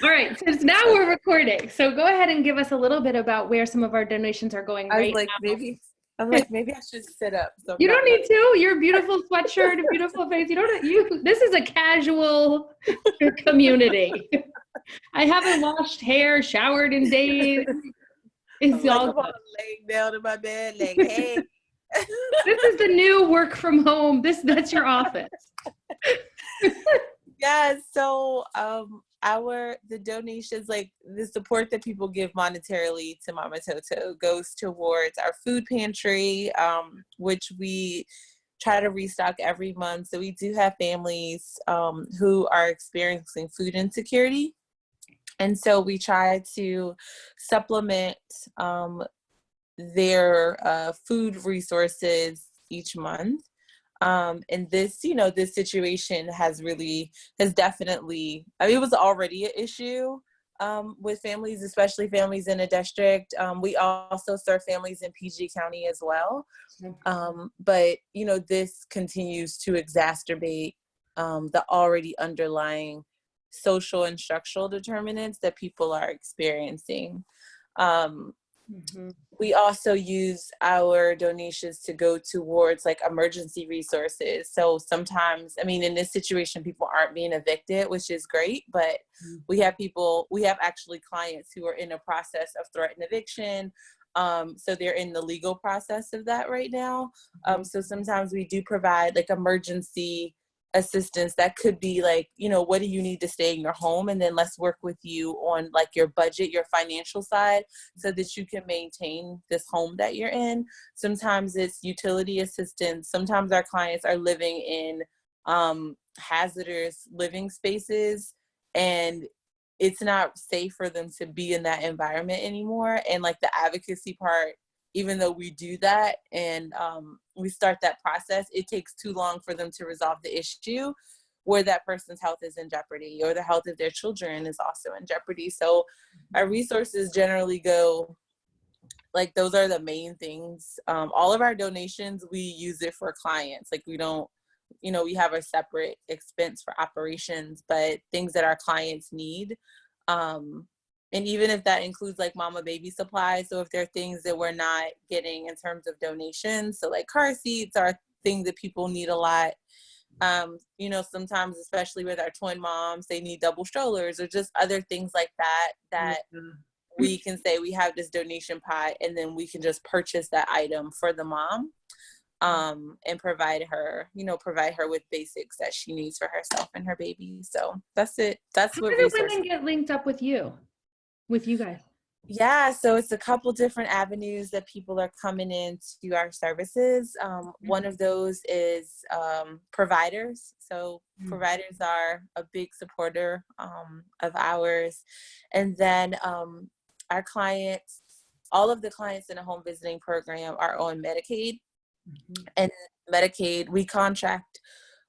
All right, since now we're recording, so go ahead and give us a little bit about where some of our donations are going I was right like, now. maybe I should sit up. So I'm You not don't like, need to. Your beautiful sweatshirt, beautiful face. You don't. You. This is a casual community. I haven't washed hair, showered in days. I'm It's like, all I'm all good. laying down in my bed, like, hey. This is the new work from home. That's your office. Yeah, so the donations, like the support that people give monetarily to Mamatoto goes towards our food pantry, which we try to restock every month. So we do have families who are experiencing food insecurity. And so we try to supplement their food resources each month. And this situation has definitely, I mean, it was already an issue with families, especially families in a district. We also serve families in PG County as well. But, this continues to exacerbate the already underlying social and structural determinants that people are experiencing. We also use our donations to go towards like emergency resources. So sometimes, I mean, in this situation, people aren't being evicted, which is great, but we have actually clients who are in a process of threatened eviction. So they're in the legal process of that right now. So sometimes we do provide like emergency assistance that could be like, what do you need to stay in your home? And then let's work with you on like your budget, your financial side, so that you can maintain this home that you're in. Sometimes it's utility assistance. Sometimes our clients are living in hazardous living spaces, and it's not safe for them to be in that environment anymore. And like the advocacy part, even though we do that and we start that process, it takes too long for them to resolve the issue where that person's health is in jeopardy or the health of their children is also in jeopardy. So our resources generally go, like, those are the main things. All of our donations, we use it for clients. Like, we don't, we have a separate expense for operations, but things that our clients need. And even if that includes like mama baby supplies, so if there are things that we're not getting in terms of donations, so like car seats are things that people need a lot. Sometimes, especially with our twin moms, they need double strollers or just other things like that we can say we have this donation pot, and then we can just purchase that item for the mom and provide her with basics that she needs for herself and her baby. So that's it. That's How what do resources. women get linked up with you guys? Yeah, so it's a couple different avenues that people are coming in to our services. One of those is providers. So providers are a big supporter of ours. And then our clients, all of the clients in the home visiting program are on Medicaid. And Medicaid, we contract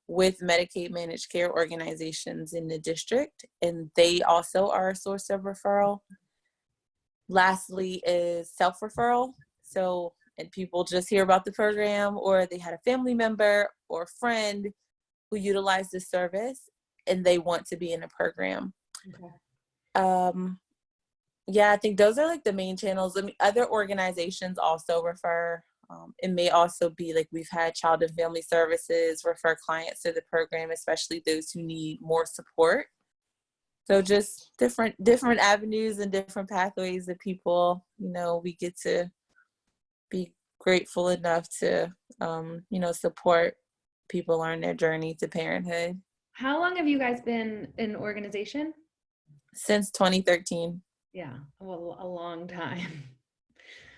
with Medicaid managed care organizations in the district, and they also are a source of referral. Lastly is self-referral. So, and people just hear about the program, or they had a family member or friend who utilized the service and they want to be in a program. Okay. Yeah, I think those are like the main channels. I mean, other organizations also refer. It may also be like we've had child and family services refer clients to the program, especially those who need more support. So just different avenues and different pathways that people, we get to be grateful enough to, support people on their journey to parenthood. How long have you guys been an organization? Since 2013. Yeah, well, a long time.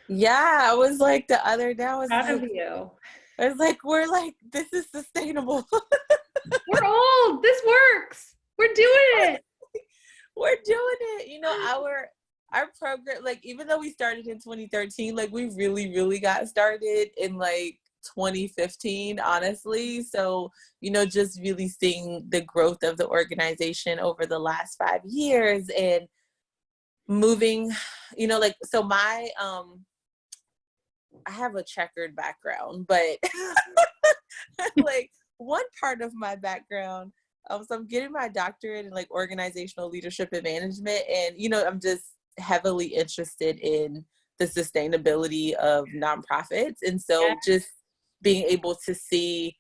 Yeah, I was like the other day, I was Proud of you. we're like, this is sustainable. We're old. This works. We're doing it. We're doing it. Our program, like, even though we started in 2013, like, we really, really got started in like 2015, honestly. So, just really seeing the growth of the organization over the last 5 years and moving, so I have a checkered background, but like one part of my background So I'm getting my doctorate in like organizational leadership and management. And, you know, I'm just heavily interested in the sustainability of nonprofits. And so just being able to see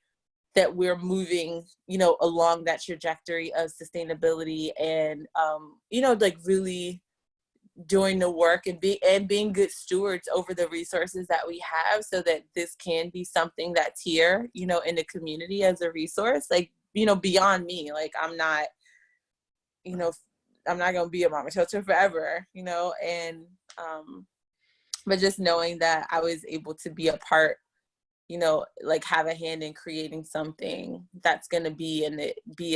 that we're moving, you know, along that trajectory of sustainability and, you know, like really doing the work and being good stewards over the resources that we have so that this can be something that's here, you know, in the community as a resource, like, you know, beyond me. Like, I'm not, you know, I'm not going to be a Mamatoto forever, you know, and, but just knowing that I was able to be a part, you know, like have a hand in creating something that's going to be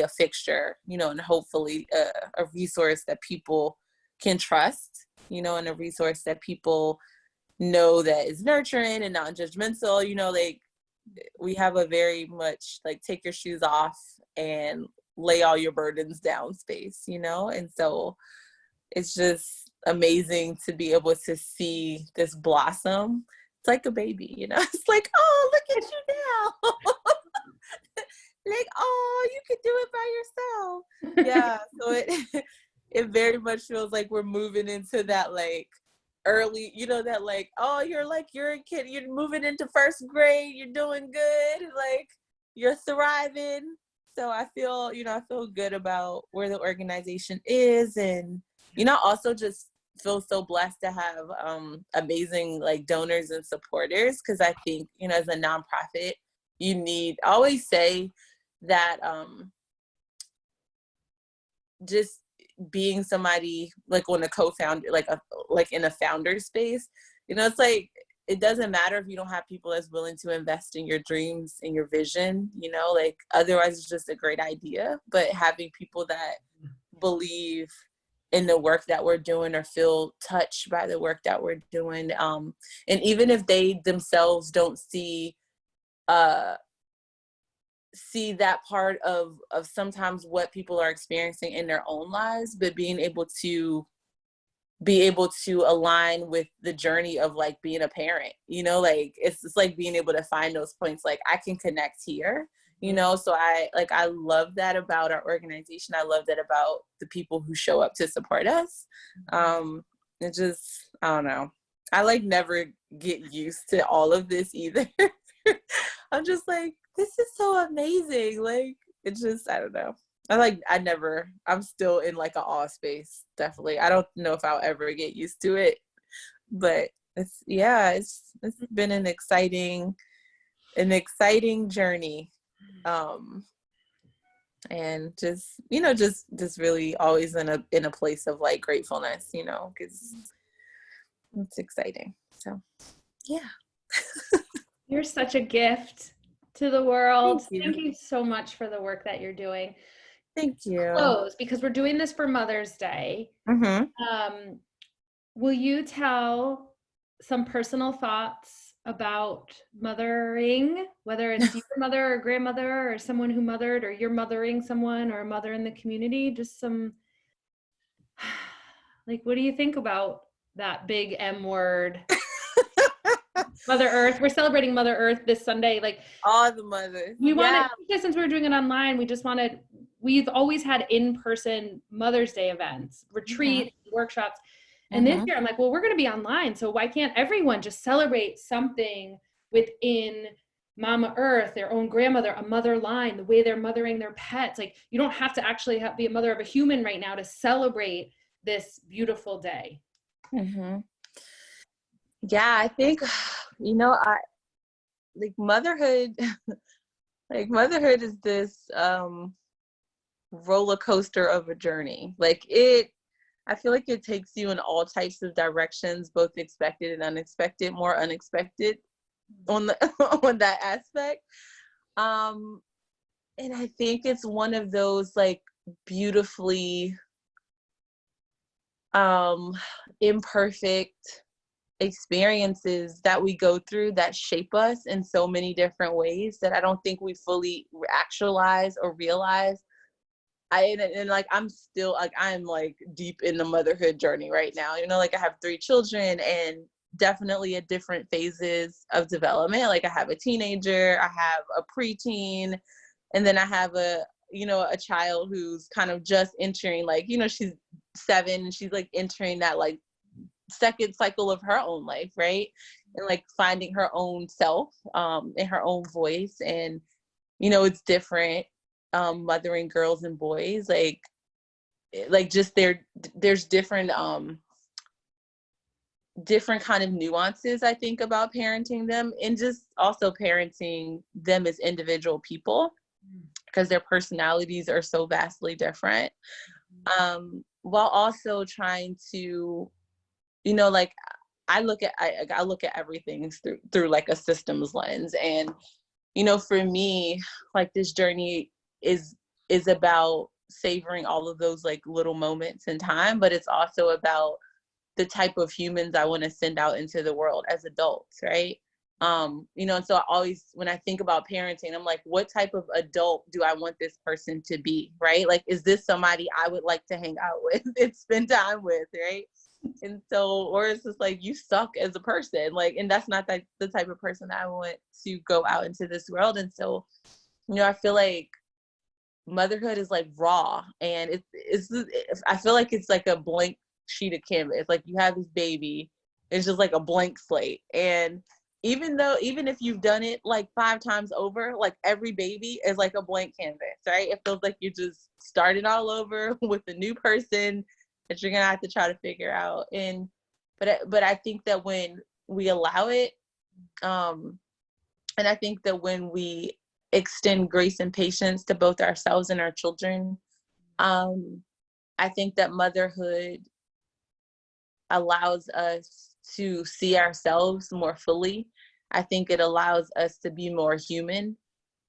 a fixture, you know, and hopefully a resource that people can trust, you know, and a resource that people know that is nurturing and non-judgmental, you know, like we have a very much like take your shoes off and lay all your burdens down space, you know? And so it's just amazing to be able to see this blossom. It's like a baby, you know? It's like, oh, look at you now. Like, oh, you can do it by yourself. Yeah. So it very much feels like we're moving into that like early, you know, that like, oh, you're a kid, you're moving into first grade, you're doing good, like you're thriving. So I feel good about where the organization is. And, you know, also just feel so blessed to have amazing like donors and supporters. Cause I think, you know, as a nonprofit, I always say that just being somebody like on a co-founder, like in a founder space, you know, it's like, it doesn't matter if you don't have people that's willing to invest in your dreams and your vision, you know, like otherwise it's just a great idea, but having people that believe in the work that we're doing or feel touched by the work that we're doing. And even if they themselves don't see that part of sometimes what people are experiencing in their own lives, but being able to align with the journey of like being a parent, you know, like it's just like being able to find those points, like I can connect here, you know? So I love that about our organization. I love that about the people who show up to support us. It just, I don't know. I like never get used to all of this either. I'm just like, this is so amazing. Like, it's just, I don't know. I'm still in like an awe space. Definitely. I don't know if I'll ever get used to it, but it's been an exciting journey. And just, you know, just really always in a place of like gratefulness, you know, because it's exciting. So, yeah. You're such a gift to the world. Thank you so much for the work that you're doing. Thank you. Close, because we're doing this for Mother's Day. Will you tell some personal thoughts about mothering, whether it's your mother or grandmother or someone who mothered, or you're mothering someone or a mother in the community? Just some, like, what do you think about that big M word? Mother Earth. We're celebrating Mother Earth this Sunday. Like all the mothers. We wanted, since we were doing it online, we've always had in-person Mother's Day events, retreats, workshops. And this year I'm like, well, we're going to be online. So why can't everyone just celebrate something within Mama Earth, their own grandmother, a mother line, the way they're mothering their pets? Like, you don't have to actually be a mother of a human right now to celebrate this beautiful day. Yeah, I think, you know, motherhood, motherhood is this roller coaster of a journey. I feel like it takes you in all types of directions, both expected and unexpected, more unexpected on that aspect. And I think it's one of those like beautifully imperfect experiences that we go through that shape us in so many different ways that I don't think we fully actualize or realize. I'm still like, I'm like deep in the motherhood journey right now, you know, like I have 3 children and definitely at different phases of development. Like I have a teenager, I have a preteen, and then I have a you know, a child who's kind of just entering, like, you know, she's 7 and she's like entering that like second cycle of her own life, right? And like finding her own self, and her own voice. And, you know, it's different, mothering girls and boys, like just there's different different kind of nuances, I think, about parenting them, and just also parenting them as individual people, because their personalities are so vastly different, while also trying to, you know, like I look at everything through like a systems lens. And, you know, for me, like this journey is about savoring all of those like little moments in time, but it's also about the type of humans I want to send out into the world as adults, right? You know, and so I always, when I think about parenting, I'm like, what type of adult do I want this person to be, right? Like, is this somebody I would like to hang out with and spend time with, right? And so, or it's just like, you suck as a person, like, and that's not the type of person I want to go out into this world. And so, you know, I feel like motherhood is like raw, and I feel like it's like a blank sheet of canvas. Like, you have this baby, it's just like a blank slate. And even if you've done it like 5 times over, like every baby is like a blank canvas, right? It feels like you're just starting all over with a new person that you're gonna have to try to figure out. And but I think that when we allow it, and I think that when we extend grace and patience to both ourselves and our children, I think that motherhood allows us to see ourselves more fully. I think it allows us to be more human.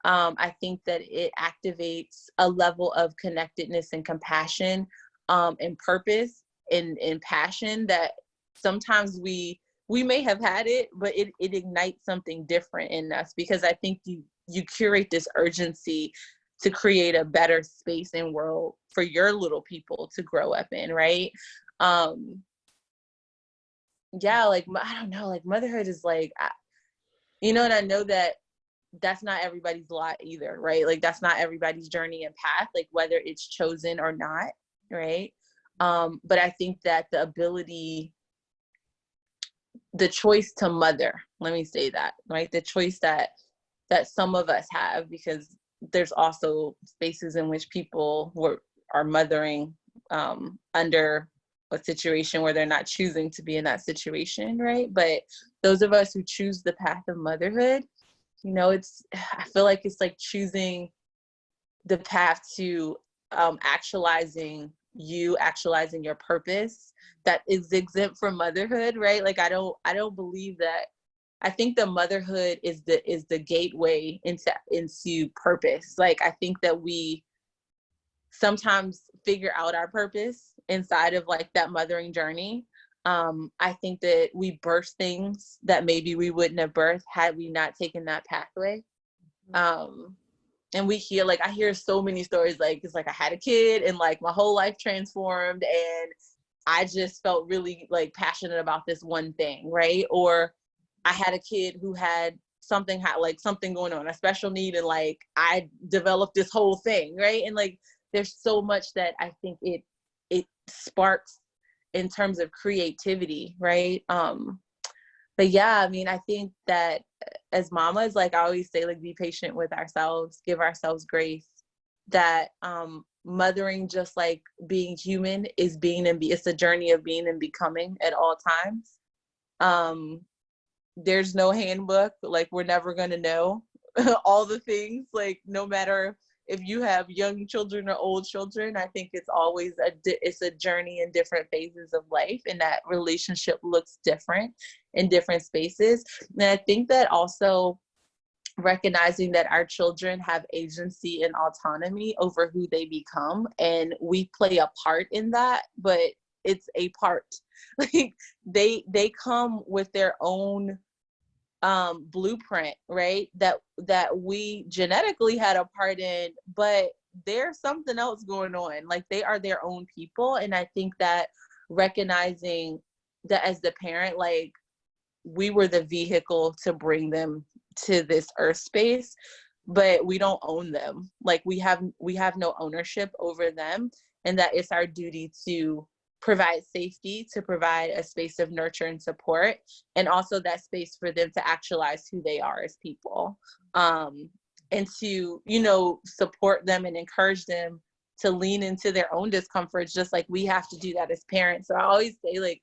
I think that it activates a level of connectedness and compassion, and purpose and passion that sometimes we may have had it, but it ignites something different in us, because I think you curate this urgency to create a better space and world for your little people to grow up in, right? Yeah, like, I don't know, like motherhood is like, you know, and I know that that's not everybody's lot either, right? Like, that's not everybody's journey and path, like whether it's chosen or not, right? But I think that the choice to mother, let me say that, right? The choice that some of us have, because there's also spaces in which people are mothering under a situation where they're not choosing to be in that situation, right? But those of us who choose the path of motherhood, you know, I feel like it's like choosing the path to actualizing your purpose that is exempt from motherhood, right? Like, I don't believe that. I think that motherhood is the gateway into purpose. Like, I think that we sometimes figure out our purpose inside of like that mothering journey. I think that we birth things that maybe we wouldn't have birthed had we not taken that pathway. And I hear so many stories, like, it's like I had a kid and like my whole life transformed, and I just felt really like passionate about this one thing, right? Or I had a kid who had something going on, a special need, and like I developed this whole thing, right? And like, there's so much that I think it sparks in terms of creativity, right? But yeah, I mean, I think that as mamas, like I always say, like, be patient with ourselves, give ourselves grace. That mothering, just like being human, is it's a journey of being and becoming at all times. There's no handbook. Like, we're never gonna know all the things. Like, no matter if you have young children or old children, I think it's always it's a journey in different phases of life, and that relationship looks different in different spaces. And I think that also recognizing that our children have agency and autonomy over who they become, and we play a part in that, but it's a part. Like, they come with their own blueprint, right? That we genetically had a part in, but there's something else going on. Like, they are their own people. And I think that recognizing that as the parent, like, we were the vehicle to bring them to this earth space, but we don't own them. Like we have no ownership over them, and that it's our duty to provide safety, to provide a space of nurture and support, and also that space for them to actualize who they are as people, and to, you know, support them and encourage them to lean into their own discomforts, just like we have to do that as parents. So I always say, like,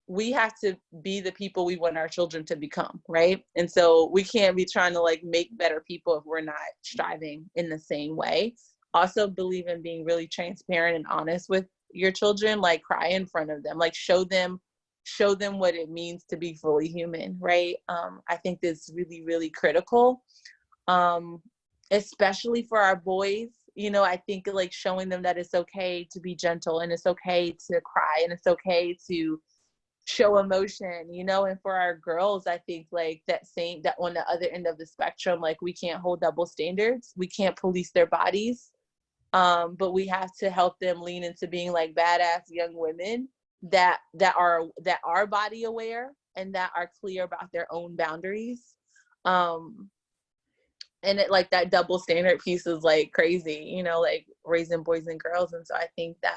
we have to be the people we want our children to become, right? And so we can't be trying to like make better people if we're not striving in the same way. Also believe in being really transparent and honest with your children, like cry in front of them, like show them what it means to be fully human, right? I think that's really, really critical, especially for our boys. You know, I think like showing them that it's okay to be gentle, and it's okay to cry, and it's okay to show emotion, you know. And for our girls, I think like that on the other end of the spectrum, like we can't hold double standards, we can't police their bodies, but we have to help them lean into being like badass young women that are body aware and that are clear about their own boundaries. And it, like, that double standard piece is like crazy, you know, like raising boys and girls. And so I think that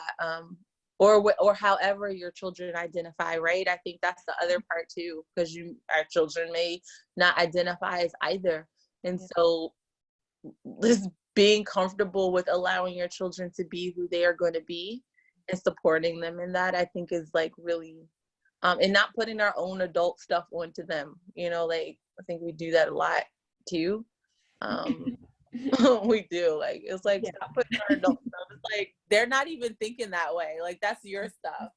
or however your children identify, right? I think that's the other part too, because our children may not identify as either. And so this being comfortable with allowing your children to be who they are going to be and supporting them in that, I think is like really, and not putting our own adult stuff onto them, you know, like I think we do that a lot too. We do, like, it's like, stop putting our adult stuff. It's like, they're not even thinking that way. Like, that's your stuff,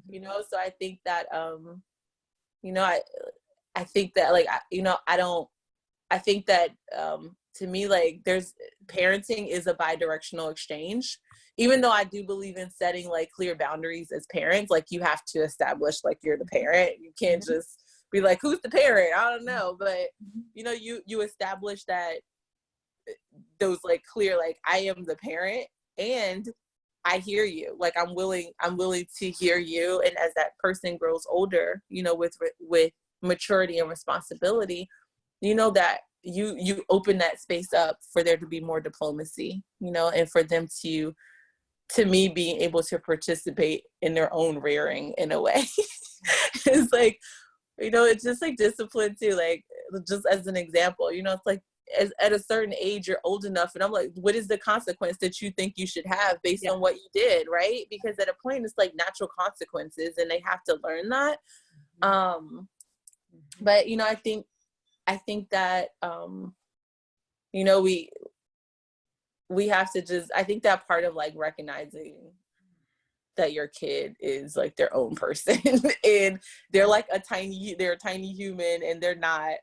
you know? So I think that, you know, I think that, like, I think that, to me, like, parenting is a bi-directional exchange. Even though I do believe in setting like clear boundaries as parents, like you have to establish like you're the parent. You can't just be like, who's the parent? I don't know. But, you know, you establish that those like clear, like, I am the parent and I hear you. Like, I'm willing to hear you. And as that person grows older, you know, with maturity and responsibility, you know, that you open that space up for there to be more diplomacy, you know, and for them to me being able to participate in their own rearing in a way. It's like, you know, it's just like discipline too. Like, just as an example, you know, it's like, at a certain age, you're old enough, and I'm like, what is the consequence that you think you should have based on what you did, right? Because at a point, it's like natural consequences, and they have to learn that. But, you know, I think that, you know, we have to just, I think that part of like recognizing that your kid is like their own person and they're a tiny human, and they're not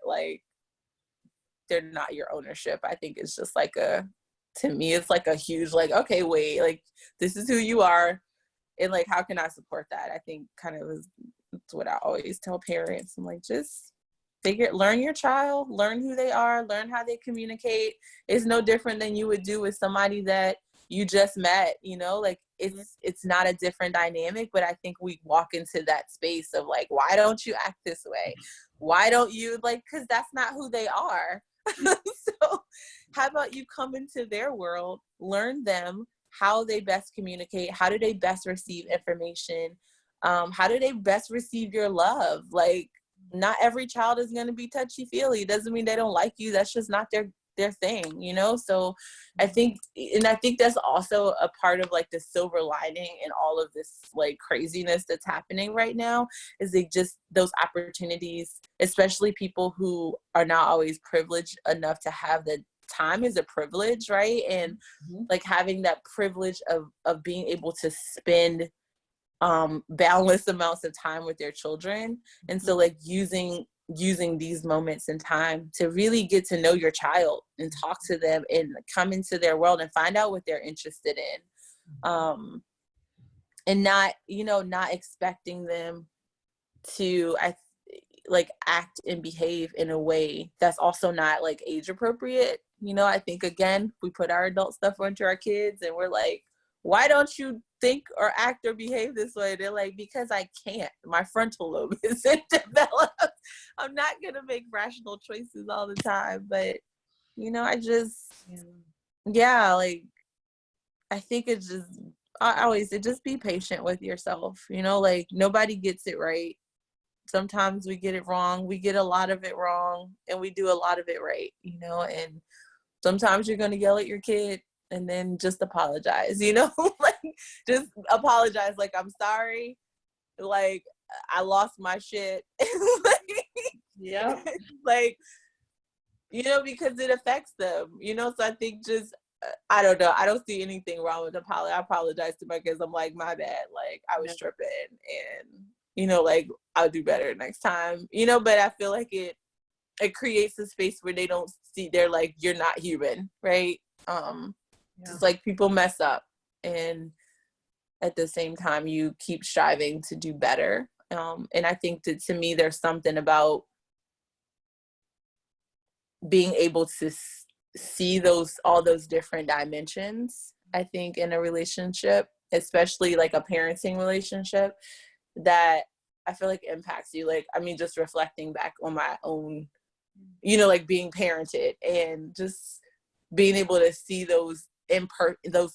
your ownership. I think it's just like to me, it's like a huge, like, okay, wait, like, this is who you are. And like, how can I support that? I think kind of is what I always tell parents. I'm like, just learn your child, learn who they are, learn how they communicate. It's no different than you would do with somebody that you just met, you know, like it's not a different dynamic, but I think we walk into that space of like, why don't you act this way? Why don't you, like, because that's not who they are. So how about you come into their world, learn them, how they best communicate, how do they best receive information, how do they best receive your love? Like, not every child is going to be touchy-feely. Doesn't mean they don't like you. That's just not their thing, you know? So I think that's also a part of like the silver lining in all of this like craziness that's happening right now, is like just those opportunities, especially people who are not always privileged enough to have the time is a privilege, right? And like having that privilege of being able to spend boundless amounts of time with their children. And so like using these moments in time to really get to know your child and talk to them and come into their world and find out what they're interested in, and not expecting them to act and behave in a way that's also not like age appropriate. You know, I think again, we put our adult stuff onto our kids and we're like, why don't you think or act or behave this way? They're like, because I can't. My frontal lobe isn't developed. I'm not going to make rational choices all the time. But I just, yeah, like, I think it's just, I always say, just be patient with yourself, like, nobody gets it right. Sometimes we get it wrong. We get a lot of it wrong, and we do a lot of it right, and sometimes you're going to yell at your kid and then just apologize, like, just apologize. Like, I'm sorry. Like, I lost my shit. Yeah. Like, because it affects them, so I think just, I don't know. I don't see anything wrong with apology. I apologize to my kids. I'm like, my bad. Like, I was tripping, and, like, I'll do better next time, but I feel like it creates a space where they don't see, they're like, you're not human, right? Just like, people mess up, and at the same time, you keep striving to do better. And I think that, to me, there's something about being able to see all those different dimensions, I think, in a relationship, especially like a parenting relationship, that I feel like impacts you. Like, I mean, just reflecting back on my own, like, being parented, and just being able to see those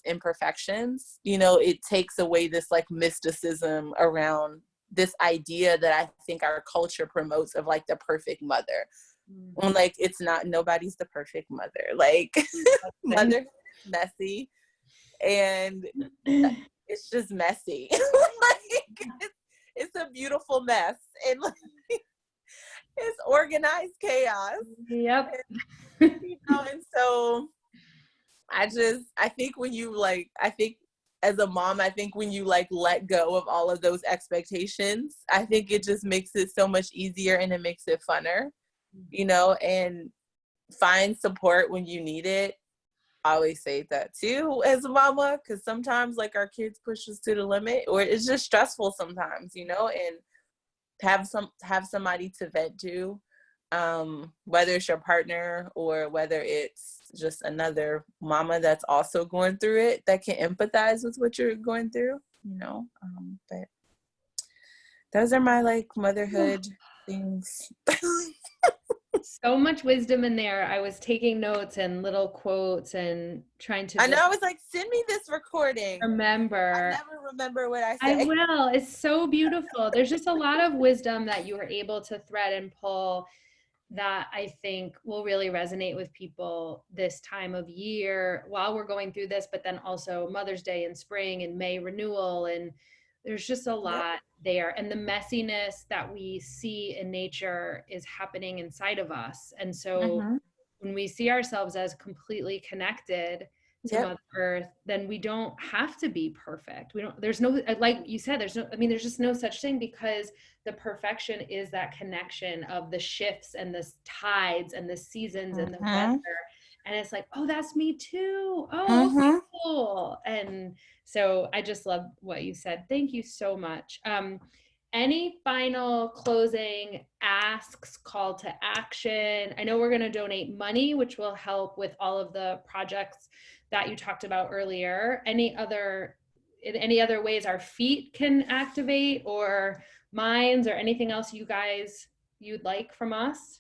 imperfections, it takes away this, like, mysticism around this idea that I think our culture promotes of, like, the perfect mother. And, like, it's not, nobody's the perfect mother. Like, motherhood is messy, and it's just messy. Like, it's a beautiful mess, and, like, it's organized chaos. Yep. And so I think when you, like, I think as a mom, I think when you, like, let go of all of those expectations, I think it just makes it so much easier, and it makes it funner, and find support when you need it. I always say that too as a mama, because sometimes, like, our kids push us to the limit, or it's just stressful sometimes, and have somebody to vent to, whether it's your partner or whether it's just another mama that's also going through it, that can empathize with what you're going through, but those are my, like, motherhood things. So much wisdom in there. I was taking notes and little quotes and trying to I know, I was like, send me this recording. remember. I never remember what I I said. will. It's so beautiful. There's just a lot of wisdom that you were able to thread and pull that I think will really resonate with people this time of year while we're going through this, but then also Mother's Day and spring and May renewal. And there's just a lot there. And the messiness that we see in nature is happening inside of us. And so when we see ourselves as completely connected to Mother Earth, then we don't have to be perfect. There's no, like you said, there's just no such thing, because the perfection is that connection of the shifts and the tides and the seasons and the weather. And it's like, oh, that's me too. Oh, okay, cool. And so I just love what you said. Thank you so much. Any final closing asks, call to action? I know we're going to donate money, which will help with all of the projects that you talked about earlier. Any other ways our feet can activate, or minds, or anything else you'd like from us?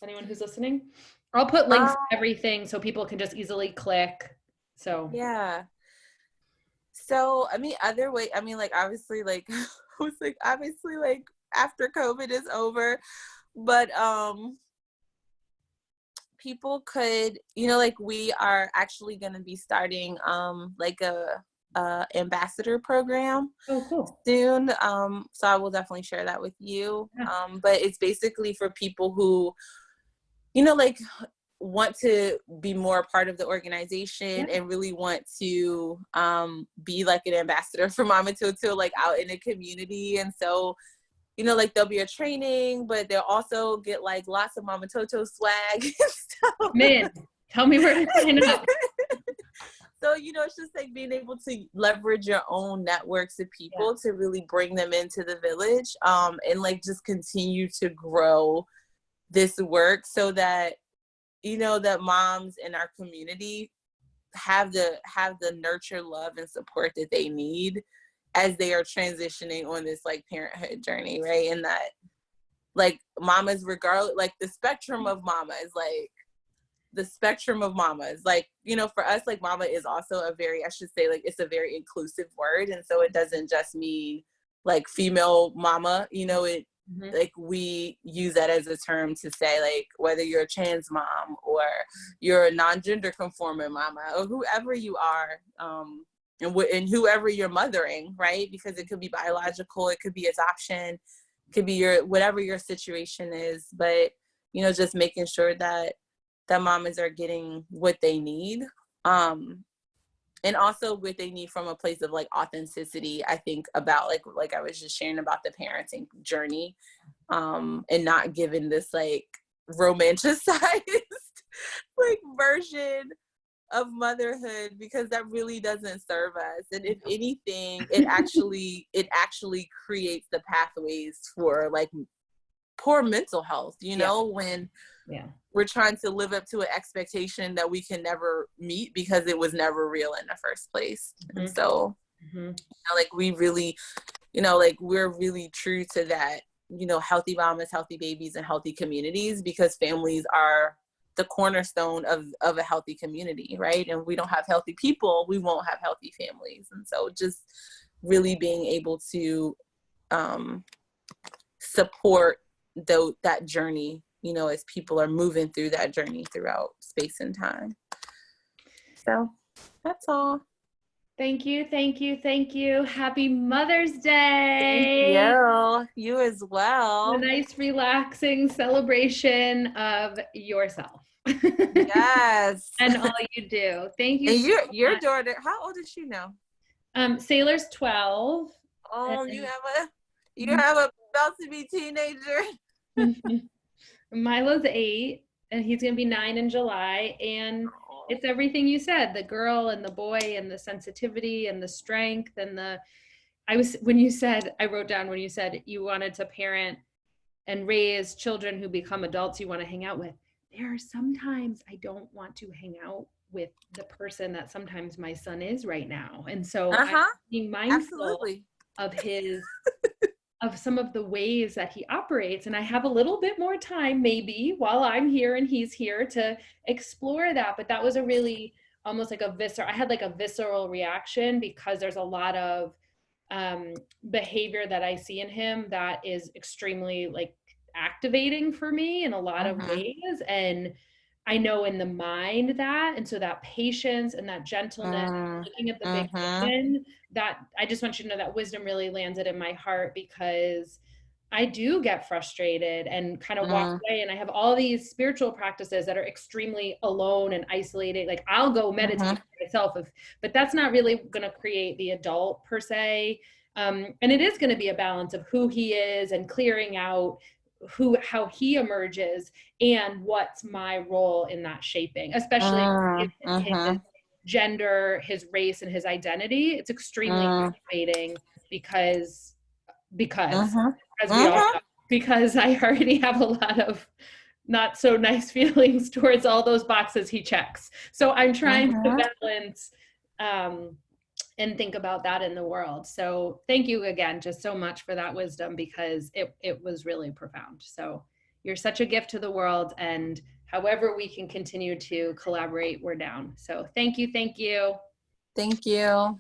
Anyone who's listening? I'll put links to everything so people can just easily click. So yeah. So, I mean, other way, I mean, like, obviously, like, I was like, obviously, like, after COVID is over, but people could, like, we are actually going to be starting like a ambassador program soon. So I will definitely share that with you. But it's basically for people who, like, want to be more a part of the organization and really want to be like an ambassador for Mamatoto, like, out in the community. And so, like, there'll be a training, but they'll also get, like, lots of Mamatoto swag and stuff. Man, tell me where to sign up. So, it's just like being able to leverage your own networks of people to really bring them into the village, and, like, just continue to grow this work so that, that moms in our community have the nurture, love, and support that they need as they are transitioning on this, like, parenthood journey, right? And that, like, mamas, regardless, like, the spectrum of mama is, like, the spectrum of mamas. Like, you know, for us, like mama is also a very, I should say, like, it's a very inclusive word. And so it doesn't just mean like female mama, you know, it, like we use that as a term to say like whether you're a trans mom or you're a non-gender conforming mama or whoever you are, and whoever you're mothering, right? Because it could be biological, it could be adoption, it could be your whatever your situation is, but you know, just making sure that mamas are getting what they need, and also what they need from a place of like authenticity. I think about like I was just sharing about the parenting journey, and not given this like romanticized like version of motherhood, because that really doesn't serve us. And if anything, it actually creates the pathways for like poor mental health, you know, when we're trying to live up to an expectation that we can never meet because it was never real in the first place. And so, you know, like we really, you know, like we're really true to that, you know, healthy mamas, healthy babies, and healthy communities, because families are the cornerstone of a healthy community, right? And if we don't have healthy people, we won't have healthy families. And so just really being able to support that journey, you know, as people are moving through that journey throughout space and time. So that's all. Thank you, thank you, thank you. Happy Mother's Day. Thank you. You as well. A nice, relaxing celebration of yourself. Yes. And all you do. Thank you. And so your much. daughter, how old is she now? Sailor's 12. Oh, you have a about to be teenager. Milo's 8, and he's gonna be 9 in July. And it's everything you said, the girl and the boy and the sensitivity and the strength and when you said you wanted to parent and raise children who become adults you want to hang out with. There are sometimes I don't want to hang out with the person that sometimes my son is right now. And so I'm being mindful of some of the ways that he operates. And I have a little bit more time maybe while I'm here and he's here to explore that. But that was a really almost like I had like a visceral reaction, because there's a lot of behavior that I see in him that is extremely like activating for me in a lot of ways. And I know in the mind that, and so that patience and that gentleness, looking at the big vision, that I just want you to know that wisdom really landed in my heart, because I do get frustrated and kind of walk away. And I have all these spiritual practices that are extremely alone and isolated. Like I'll go meditate myself, but that's not really going to create the adult per se. And it is going to be a balance of who he is and clearing out how he emerges and what's my role in that shaping, especially his gender, his race, and his identity. It's extremely activating because as we all know, because I already have a lot of not so nice feelings towards all those boxes he checks. So I'm trying to balance and think about that in the world. So thank you again just so much for that wisdom, because it was really profound. So you're such a gift to the world, and however we can continue to collaborate, we're down. So thank you. Thank you. Thank you.